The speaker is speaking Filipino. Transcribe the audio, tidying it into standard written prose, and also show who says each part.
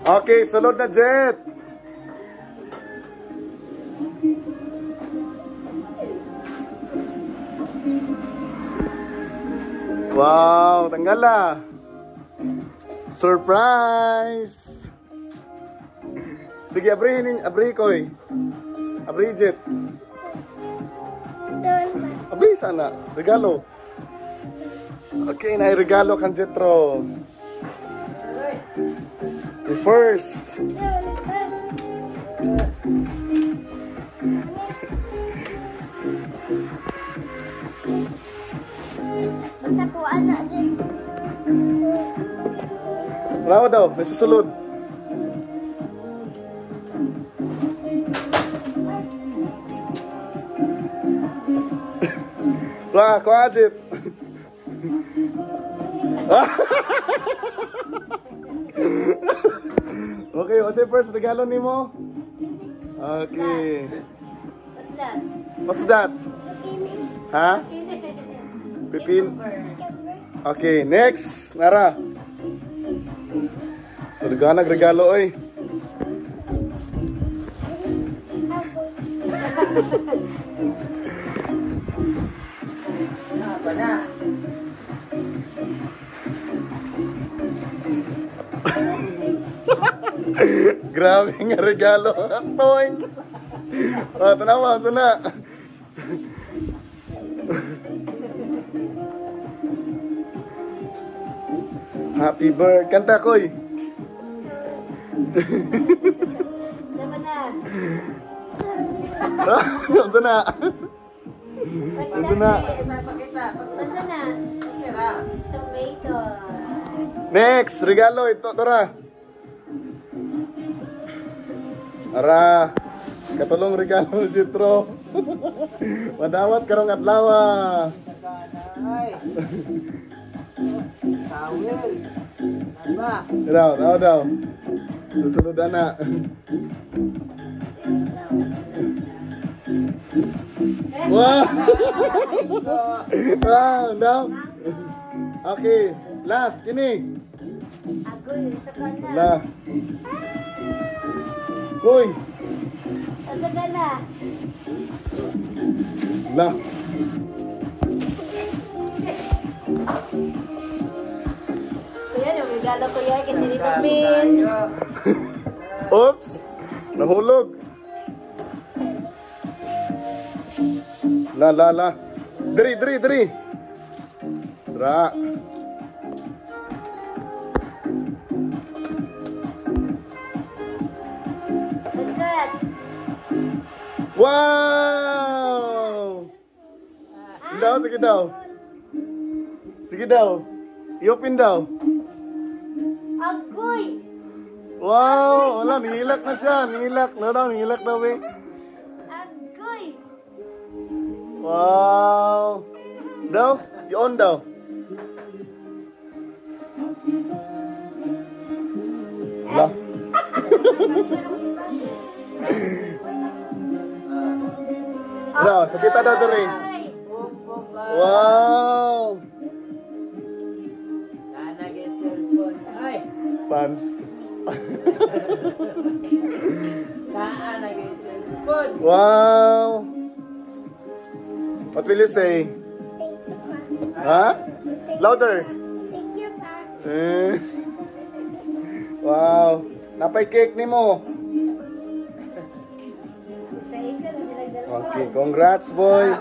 Speaker 1: Okay, sunod na Jet. Wow, tanggal na. Surprise! Sige, abri koy. Abri Jet. Abri sana, regalo. Okay, na regalo kan Jetro. The first.
Speaker 2: Basta po anak dyan.
Speaker 1: Bravo daw, may susulod. Wah, ko Ajit. Okay, what's the first regalo nimo? Okay.
Speaker 2: What's that?
Speaker 1: What's that?
Speaker 2: Zucchini.
Speaker 1: Ha? Pipin. Okay, next. Nara. Naghanag regalo oy. Grabe nga regalo. Toing. Oh, tanawa, sana. Happy birthday. Kanta koy.
Speaker 2: Sama na.
Speaker 1: Unsa na? Unsa na?
Speaker 2: Basta na. Tomato.
Speaker 1: Next, regalo ito, tara. Ara, katulong regalo si Jetro. Madawat karong adlaw.
Speaker 3: Tawel. Apa?
Speaker 1: Daw. Susunod na. Wow! Wow, daw. Okay, last, kini.
Speaker 2: Agoy, sa kana.
Speaker 1: La. Hoy.
Speaker 2: Sa kana.
Speaker 1: La.
Speaker 2: Kuya, yung regalo ko yan kasi ni Pipin.
Speaker 1: Oops. Nahulog. La. Diri. Dra.
Speaker 2: Sagat.
Speaker 1: Wow! Daw, sige daw. Sige daw. I-open daw.
Speaker 2: Agoy!
Speaker 1: Wow! Wala, nihilak na siya. Nihilak daw eh.
Speaker 2: Agoy!
Speaker 1: Wow! Daw? I-on daw. Wala. Daw, pakita daw ito rin. Wow! Pants. Wow! What will you say? Huh? Louder.
Speaker 2: Thank you, Pa.
Speaker 1: Wow. Napay cake ni mo.
Speaker 2: Isa-isa na sila dalawa.
Speaker 1: Okay, congrats boy.